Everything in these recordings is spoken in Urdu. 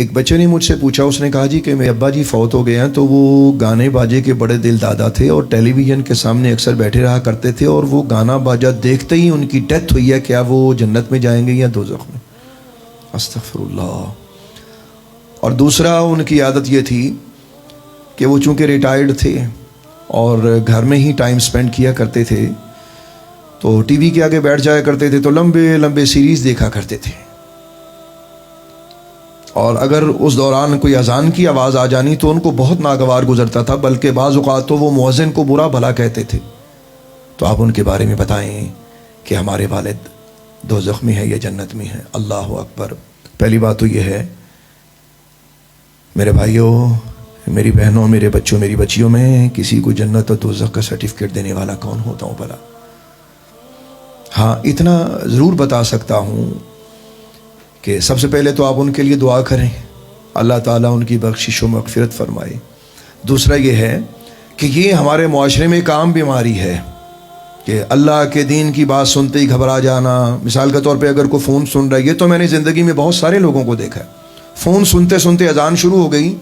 ایک بچے نے مجھ سے پوچھا، اس نے کہا جی کہ میرے ابا جی فوت ہو گئے ہیں، تو وہ گانے باجے کے بڑے دل دادا تھے اور ٹیلی ویژن کے سامنے اکثر بیٹھے رہا کرتے تھے، اور وہ گانا باجا دیکھتے ہی ان کی ڈیتھ ہوئی ہے، کیا وہ جنت میں جائیں گے یا دوزخ میں؟ استغفر اللہ۔ اور دوسرا، ان کی عادت یہ تھی کہ وہ چونکہ ریٹائرڈ تھے اور گھر میں ہی ٹائم سپینڈ کیا کرتے تھے، تو ٹی وی کے آگے بیٹھ جایا کرتے تھے تو لمبے لمبے سیریز دیکھا کرتے تھے، اور اگر اس دوران کوئی اذان کی آواز آ جانی تو ان کو بہت ناگوار گزرتا تھا، بلکہ بعض اوقات تو وہ مؤذن کو برا بھلا کہتے تھے۔ تو آپ ان کے بارے میں بتائیں کہ ہمارے والد دوزخ میں ہے یا جنت میں ہے؟ اللہ اکبر۔ پہلی بات تو یہ ہے میرے بھائیوں، میری بہنوں، میرے بچوں، میری بچیوں، میں کسی کو جنت اور دوزخ کا سرٹیفکیٹ دینے والا کون ہوتا ہوں بھلا؟ ہاں اتنا ضرور بتا سکتا ہوں کہ سب سے پہلے تو آپ ان کے لیے دعا کریں، اللہ تعالیٰ ان کی بخشش و مغفرت فرمائے۔ دوسرا یہ ہے کہ یہ ہمارے معاشرے میں ایک عام بیماری ہے کہ اللہ کے دین کی بات سنتے ہی گھبرا جانا۔ مثال کے طور پہ اگر کوئی فون سن رہا ہے، یہ تو میں نے زندگی میں بہت سارے لوگوں کو دیکھا ہے، فون سنتے سنتے اذان شروع ہو گئی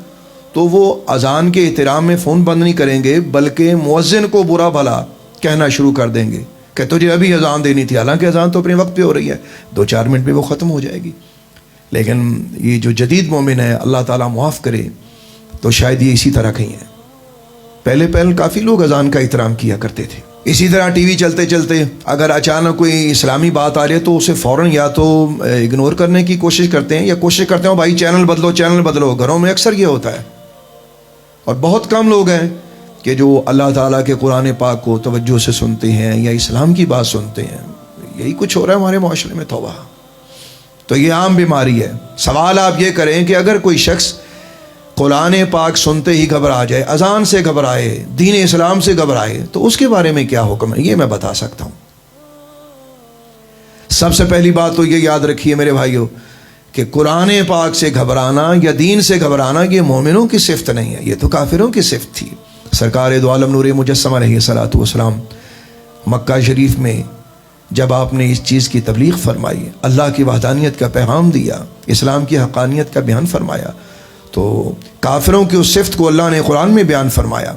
تو وہ اذان کے احترام میں فون بند نہیں کریں گے، بلکہ مؤذن کو برا بھلا کہنا شروع کر دیں گے کہ تجھے ابھی اذان دینی تھی، حالانکہ اذان تو اپنے وقت پہ ہو رہی ہے، 2-4 منٹ میں وہ ختم ہو جائے گی۔ لیکن یہ جو جدید مومن ہے، اللہ تعالیٰ معاف کرے، تو شاید یہ اسی طرح کہیں ہے۔ پہلے کافی لوگ اذان کا احترام کیا کرتے تھے۔ اسی طرح ٹی وی چلتے چلتے اگر اچانک کوئی اسلامی بات آ رہی ہے تو اسے فوراً یا تو اگنور کرنے کی کوشش کرتے ہیں یا کوشش کرتے ہیں بھائی چینل بدلو چینل بدلو۔ گھروں میں اکثر یہ ہوتا ہے، اور بہت کم لوگ ہیں کہ جو اللہ تعالیٰ کے قرآن پاک کو توجہ سے سنتے ہیں یا اسلام کی بات سنتے ہیں۔ یہی کچھ ہو رہا ہے ہمارے معاشرے میں، توبہ۔ تو یہ عام بیماری ہے۔ سوال آپ یہ کریں کہ اگر کوئی شخص قرآن پاک سنتے ہی گھبرا جائے، اذان سے گھبرائے، دین اسلام سے گھبرائے، تو اس کے بارے میں کیا حکم ہے؟ یہ میں بتا سکتا ہوں۔ سب سے پہلی بات تو یہ یاد رکھیے میرے بھائیوں کہ قرآن پاک سے گھبرانا یا دین سے گھبرانا یہ مومنوں کی صفت نہیں ہے، یہ تو کافروں کی صفت تھی۔ سرکار دو عالم نور مجسم علیہ الصلوۃ والسلام مکہ شریف میں جب آپ نے اس چیز کی تبلیغ فرمائی، اللہ کی وحدانیت کا پیغام دیا، اسلام کی حقانیت کا بیان فرمایا، تو کافروں کی اس صفت کو اللہ نے قرآن میں بیان فرمایا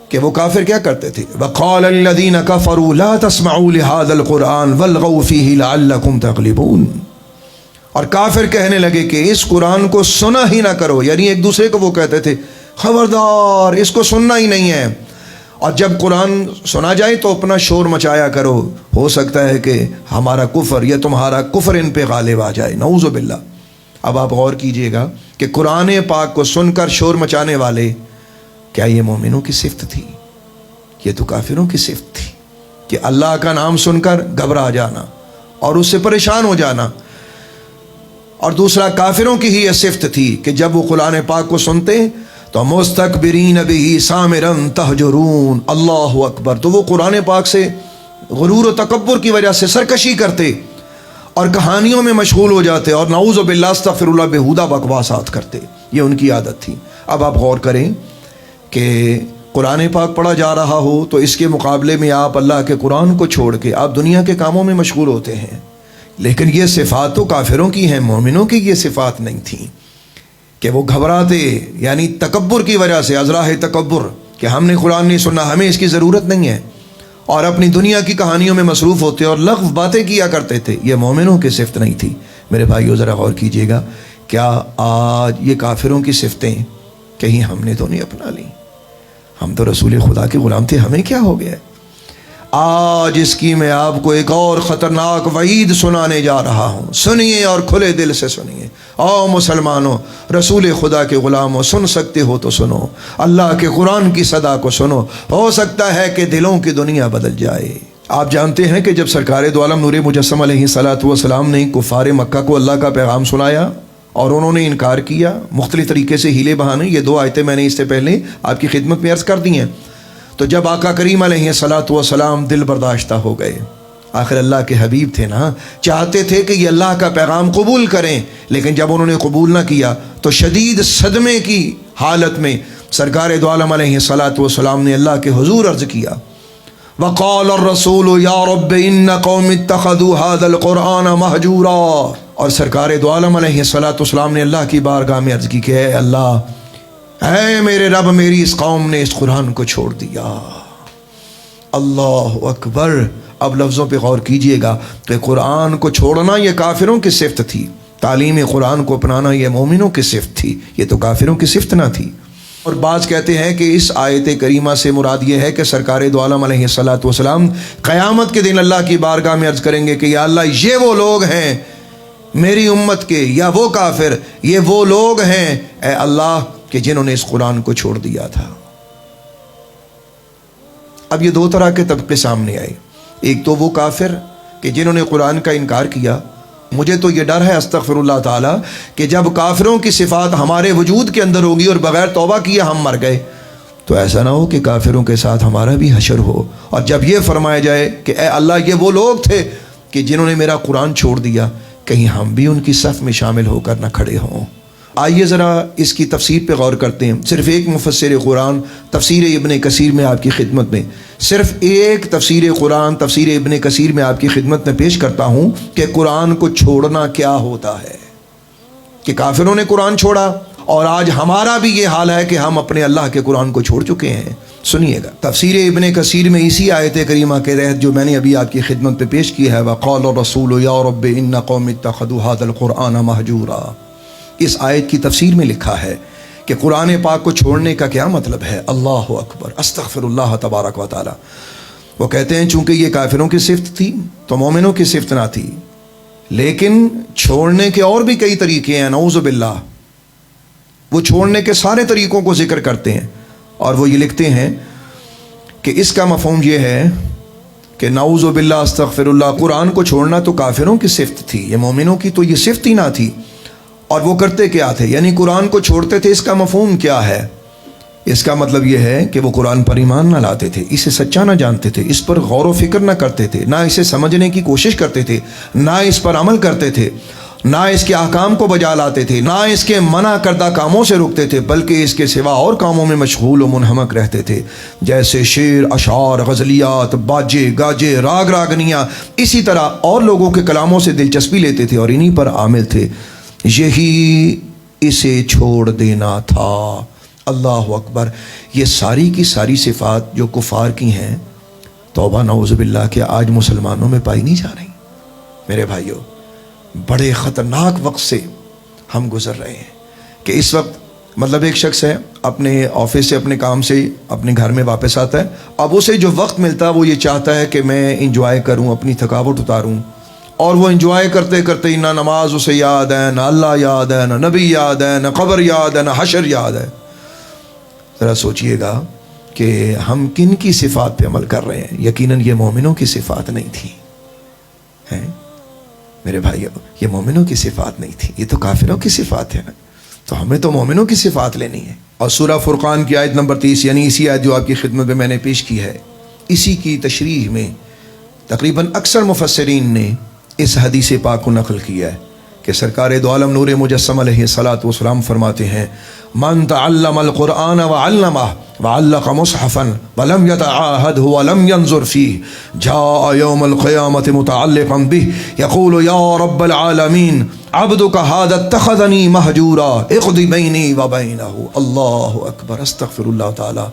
کہ وہ کافر کیا کرتے تھے؟ وَقَالَ الَّذِينَ كَفَرُوا لَا تَسْمَعُوا لِهَذَا الْقُرْآنِ وَالْغَوْا فِيهِ لَعَلَّكُمْ تَغْلِبُونَ۔ اور کافر کہنے لگے کہ اس قرآن کو سنا ہی نہ کرو، یعنی ایک دوسرے کو وہ کہتے تھے خبردار اس کو سننا ہی نہیں ہے، اور جب قرآن سنا جائے تو اپنا شور مچایا کرو، ہو سکتا ہے کہ ہمارا کفر یا تمہارا کفر ان پہ غالب آ جائے، نعوذ باللہ۔ اب آپ غور کیجئے گا کہ قرآن پاک کو سن کر شور مچانے والے، کیا یہ مومنوں کی صفت تھی؟ یہ تو کافروں کی صفت تھی کہ اللہ کا نام سن کر گھبرا جانا اور اس سے پریشان ہو جانا۔ اور دوسرا، کافروں کی ہی یہ صفت تھی کہ جب وہ قرآن پاک کو سنتے تو مستکبرین بہ سامرا تہجرون، اللہ اکبر، تو وہ قرآن پاک سے غرور و تکبر کی وجہ سے سرکشی کرتے اور کہانیوں میں مشغول ہو جاتے اور نعوذ باللہ استغفر اللہ بےہودہ بکواسات کرتے۔ یہ ان کی عادت تھی۔ اب آپ غور کریں کہ قرآن پاک پڑھا جا رہا ہو تو اس کے مقابلے میں آپ اللہ کے قرآن کو چھوڑ کے آپ دنیا کے کاموں میں مشغول ہوتے ہیں، لیکن یہ صفات تو کافروں کی ہیں، مومنوں کی یہ صفات نہیں تھیں کہ وہ گھبراتے، یعنی تکبر کی وجہ سے، ازراہ تکبر کہ ہم نے قرآن نہیں سننا، ہمیں اس کی ضرورت نہیں ہے، اور اپنی دنیا کی کہانیوں میں مصروف ہوتے اور لغو باتیں کیا کرتے تھے۔ یہ مومنوں کی صفت نہیں تھی۔ میرے بھائیو ذرا غور کیجئے گا، کیا آج یہ کافروں کی صفتیں کہیں ہم نے تو نہیں اپنا لی؟ ہم تو رسول خدا کے غلام تھے، ہمیں کیا ہو گیا؟ آج اس کی میں آپ کو ایک اور خطرناک وعید سنانے جا رہا ہوں، سنیے اور کھلے دل سے سنیے۔ او مسلمانوں، رسول خدا کے غلاموں، سن سکتے ہو تو سنو، اللہ کے قرآن کی صدا کو سنو، ہو سکتا ہے کہ دلوں کی دنیا بدل جائے۔ آپ جانتے ہیں کہ جب سرکار دو عالم نور مجسم علیہ الصلوۃ والسلام نے کفار مکہ کو اللہ کا پیغام سنایا اور انہوں نے انکار کیا مختلف طریقے سے، ہیلے بہانے، یہ 2 آیتیں میں نے اس سے پہلے آپ کی خدمت میں عرض کر دی ہیں۔ تو جب آقا کریم علیہ الصلوۃ والسلام دل برداشتہ ہو گئے، آخر اللہ کے حبیب تھے نا، چاہتے تھے کہ یہ اللہ کا پیغام قبول کریں، لیکن جب انہوں نے قبول نہ کیا تو شدید صدمے کی حالت میں سرکار دو عالم علیہ الصلوۃ والسلام نے اللہ کے حضور عرض کیا، وقال الرسول یا رب ان قوم اتخذوا هذا القرآن مہجورا. اور سرکار دو عالم علیہ الصلوۃ والسلام نے اللہ کی بارگاہ میں عرض کی کہ اے اللہ، اے میرے رب، میری اس قوم نے اس قرآن کو چھوڑ دیا. اللہ اکبر. اب لفظوں پہ غور کیجئے گا کہ قرآن کو چھوڑنا یہ کافروں کی صفت تھی، تعلیم قرآن کو اپنانا یہ مومنوں کی صفت تھی، یہ تو کافروں کی صفت نہ تھی. اور بعض کہتے ہیں کہ اس آیت کریمہ سے مراد یہ ہے کہ سرکار دو عالم علیہ الصلوۃ والسلام قیامت کے دن اللہ کی بارگاہ میں عرض کریں گے کہ یا اللہ، یہ وہ لوگ ہیں میری امت کے، یا وہ کافر، یہ وہ لوگ ہیں اے اللہ کہ جنہوں نے اس قرآن کو چھوڑ دیا تھا. اب یہ دو طرح کے طبقے سامنے آئے. ایک تو وہ کافر کہ جنہوں نے قرآن کا انکار کیا. مجھے تو یہ ڈر ہے استغفر اللہ تعالی کہ جب کافروں کی صفات ہمارے وجود کے اندر ہوگی اور بغیر توبہ کیے ہم مر گئے تو ایسا نہ ہو کہ کافروں کے ساتھ ہمارا بھی حشر ہو. اور جب یہ فرمایا جائے کہ اے اللہ، یہ وہ لوگ تھے کہ جنہوں نے میرا قرآن چھوڑ دیا، کہیں ہم بھی ان کی صف میں شامل ہو کر نہ کھڑے ہوں. آئیے ذرا اس کی تفسیر پہ غور کرتے ہیں. صرف ایک مفسر قرآن تفسیر ابن کثیر میں آپ کی خدمت میں، صرف ایک تفسیر قرآن تفسیر ابن کثیر میں آپ کی خدمت میں پیش کرتا ہوں کہ قرآن کو چھوڑنا کیا ہوتا ہے. کہ کافروں نے قرآن چھوڑا اور آج ہمارا بھی یہ حال ہے کہ ہم اپنے اللہ کے قرآن کو چھوڑ چکے ہیں. سنیے گا تفسیر ابن کثیر میں اسی آیت کریمہ کے تحت جو میں نے ابھی آپ کی خدمت پہ پیش کی ہے، وقال الرسول یا رب ان قوم اتخذوا هذا القرآن مہجورا. اس آیت کی تفسیر میں لکھا ہے کہ قرآن پاک کو چھوڑنے کا کیا مطلب ہے. اللہ اکبر، استغفر اللہ تبارک و تعالی. وہ کہتے ہیں چونکہ یہ کافروں کی صفت تھی تو مومنوں کی صفت نہ تھی، لیکن چھوڑنے کے اور بھی کئی طریقے ہیں. نعوذ باللہ. وہ چھوڑنے کے سارے طریقوں کو ذکر کرتے ہیں اور وہ یہ لکھتے ہیں کہ اس کا مفہوم یہ ہے کہ نعوذ باللہ استغفر اللہ، قرآن کو چھوڑنا تو کافروں کی صفت تھی، یہ مومنوں کی تو یہ صفت ہی نہ تھی. اور وہ کرتے کیا تھے، یعنی قرآن کو چھوڑتے تھے. اس کا مفہوم کیا ہے؟ اس کا مطلب یہ ہے کہ وہ قرآن پر ایمان نہ لاتے تھے، اسے سچا نہ جانتے تھے، اس پر غور و فکر نہ کرتے تھے، نہ اسے سمجھنے کی کوشش کرتے تھے، نہ اس پر عمل کرتے تھے، نہ اس کے احکام کو بجا لاتے تھے، نہ اس کے منع کردہ کاموں سے رکتے تھے، بلکہ اس کے سوا اور کاموں میں مشغول و منہمک رہتے تھے، جیسے شعر، اشعار، غزلیات، باجے گاجے، راگ راگنیاں. اسی طرح اور لوگوں کے کلاموں سے دلچسپی لیتے تھے اور انہی پر عامل تھے. یہی اسے چھوڑ دینا تھا. اللہ اکبر. یہ ساری کی ساری صفات جو کفار کی ہیں، توبہ نعوذ باللہ، کہ آج مسلمانوں میں پائی نہیں جا رہی. میرے بھائیوں، بڑے خطرناک وقت سے ہم گزر رہے ہیں کہ اس وقت مطلب ایک شخص ہے اپنے آفس سے، اپنے کام سے اپنے گھر میں واپس آتا ہے. اب اسے جو وقت ملتا ہے وہ یہ چاہتا ہے کہ میں انجوائے کروں، اپنی تھکاوٹ اتاروں. اور وہ انجوائے کرتے کرتے ہی نہ نماز اسے یاد ہے، نہ اللہ یاد ہے، نہ نبی یاد ہے، نہ قبر یاد ہے، نہ حشر یاد ہے. ذرا سوچئے گا کہ ہم کن کی صفات پہ عمل کر رہے ہیں. یقیناً یہ مومنوں کی صفات نہیں تھی. ہیں میرے بھائیو، یہ مومنوں کی صفات نہیں تھی، یہ تو کافروں کی صفات ہے نا. تو ہمیں تو مومنوں کی صفات لینی ہے. اور سورہ فرقان کی آیت نمبر 30، یعنی اسی آیت جو آپ کی خدمت میں نے پیش کی ہے، اسی کی تشریح میں تقریباً اکثر مفسرین نے اس حدیث پاک کو نقل کیا ہے کہ سرکار دو عالم نور مجسم علیہ الصلوۃ والسلام فرماتے ہیں، من تعلم القرآن وعلمہ وعلق مصحفا ولم يتعاهده ولم ينظر فيه جاء يوم القيامة متعلقا به يقول يا رب العالمين عبدك هذا اتخذني مهجورا اقض بيني وبينه. اللہ اکبر، استغفر اللہ تعالی.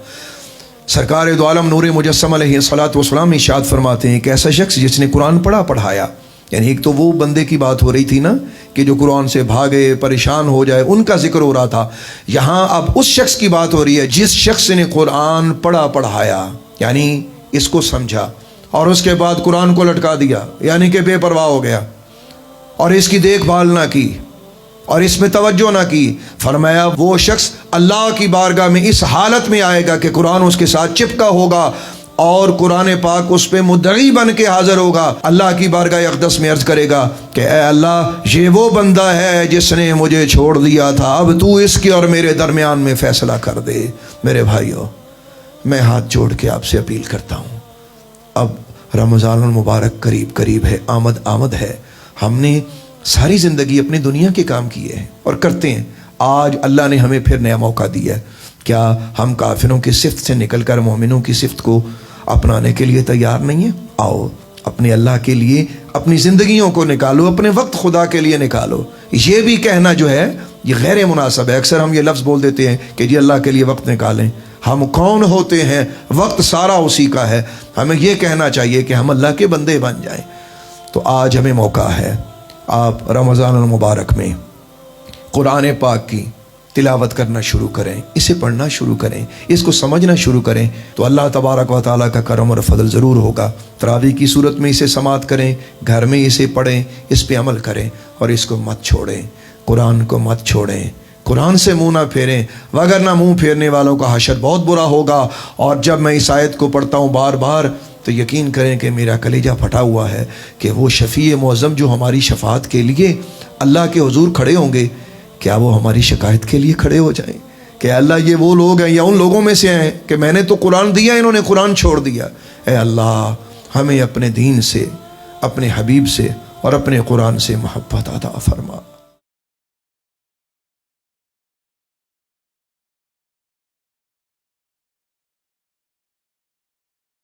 سرکار دو عالم نور مجسم علیہ الصلوۃ والسلام ارشاد فرماتے ہیں کہ ایسا شخص جس نے قرآن پڑھایا، یعنی ایک تو وہ بندے کی بات ہو رہی تھی نا کہ جو قرآن سے بھاگے، پریشان ہو جائے، ان کا ذکر ہو رہا تھا. یہاں اب اس شخص کی بات ہو رہی ہے جس شخص نے قرآن پڑھایا، یعنی اس کو سمجھا اور اس کے بعد قرآن کو لٹکا دیا، یعنی کہ بے پرواہ ہو گیا اور اس کی دیکھ بھال نہ کی اور اس میں توجہ نہ کی. فرمایا وہ شخص اللہ کی بارگاہ میں اس حالت میں آئے گا کہ قرآن اس کے ساتھ چپکا ہوگا اور قرآن پاک اس پہ مدعی بن کے حاضر ہوگا. اللہ کی بارگاہ اقدس میں عرض کرے گا کہ اے اللہ، یہ وہ بندہ ہے جس نے مجھے چھوڑ دیا تھا، اب تو اس کے اور میرے درمیان میں فیصلہ کر دے. میرے بھائیو، میں ہاتھ جوڑ کے آپ سے اپیل کرتا ہوں، اب رمضان المبارک قریب ہے، آمد ہے. ہم نے ساری زندگی اپنی دنیا کے کام کیے ہیں اور کرتے ہیں. آج اللہ نے ہمیں پھر نیا موقع دیا ہے. کیا ہم کافروں کی صفت سے نکل کر مومنوں کی صفت کو اپنانے کے لیے تیار نہیں ہے؟ آؤ اپنے اللہ کے لیے اپنی زندگیوں کو نکالو، اپنے وقت خدا کے لیے نکالو۔ یہ بھی کہنا جو ہے یہ غیر مناسب ہے۔ اکثر ہم یہ لفظ بول دیتے ہیں کہ جی اللہ کے لیے وقت نکالیں۔ ہم کون ہوتے ہیں؟ وقت سارا اسی کا ہے۔ ہمیں یہ کہنا چاہیے کہ ہم اللہ کے بندے بن جائیں۔ تو آج ہمیں موقع ہے، آپ رمضان المبارک میں قرآن پاک کی تلاوت کرنا شروع کریں، اسے پڑھنا شروع کریں، اس کو سمجھنا شروع کریں، تو اللہ تبارک و تعالیٰ کا کرم اور فضل ضرور ہوگا۔ تراویح کی صورت میں اسے سماعت کریں، گھر میں اسے پڑھیں، اس پہ عمل کریں اور اس کو مت چھوڑیں، قرآن کو مت چھوڑیں، قرآن سے منہ نہ پھیریں، وگرنہ منہ پھیرنے والوں کا حشر بہت برا ہوگا۔ اور جب میں اس آیت کو پڑھتا ہوں بار بار تو یقین کریں کہ میرا کلیجہ پھٹا ہوا ہے کہ وہ شفیع معظم جو ہماری شفاعت کے لیے اللہ کے حضور کھڑے ہوں گے، کیا وہ ہماری شکایت کے لیے کھڑے ہو جائیں کہ اللہ یہ وہ لوگ ہیں یا ان لوگوں میں سے ہیں کہ میں نے تو قرآن دیا، انہوں نے قرآن چھوڑ دیا۔ اے اللہ ہمیں اپنے دین سے، اپنے حبیب سے اور اپنے قرآن سے محبت عطا فرما۔